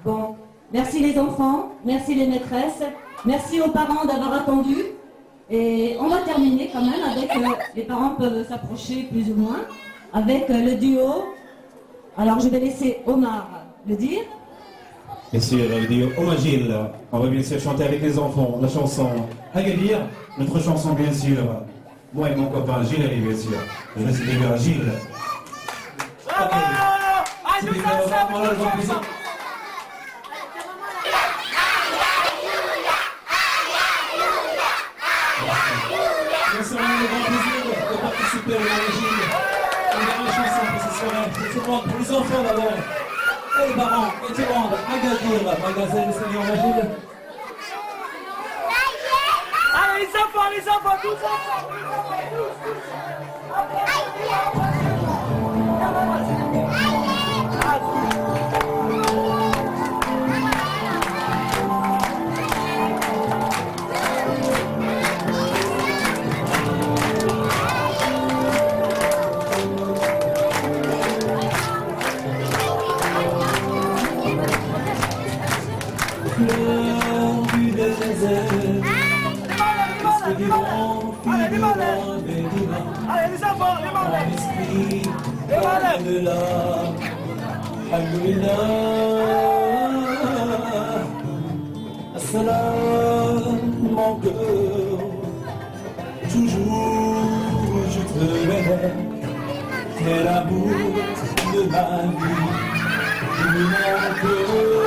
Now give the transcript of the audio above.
Bon, merci les enfants, merci les maîtresses, merci aux parents d'avoir attendu. Et on va terminer quand même avec, les parents peuvent s'approcher plus ou moins, avec le duo. Alors je vais laisser Omar le dire. Bien sûr, le duo Omar Gilles. On va bien sûr chanter avec les enfants la chanson Agadir, notre chanson bien sûr. Moi et mon copain Gilles, bien sûr. Je laisse les gars Gilles. Bien sûr, on a le grand plaisir de participer à l'origine. Une dernière chanson pour ce soir. C'est pour les enfants d'abord. Et les parents, et tout le monde. Agadir, magasin de Seigneur Magile. Allez, les enfants, tous ensemble. Fleur du désert, Allez, les enfants, de là, Alhamdulillah, Assalam, mon cœur, toujours je te verrai, t'es l'amour de ma vie, mon cœur.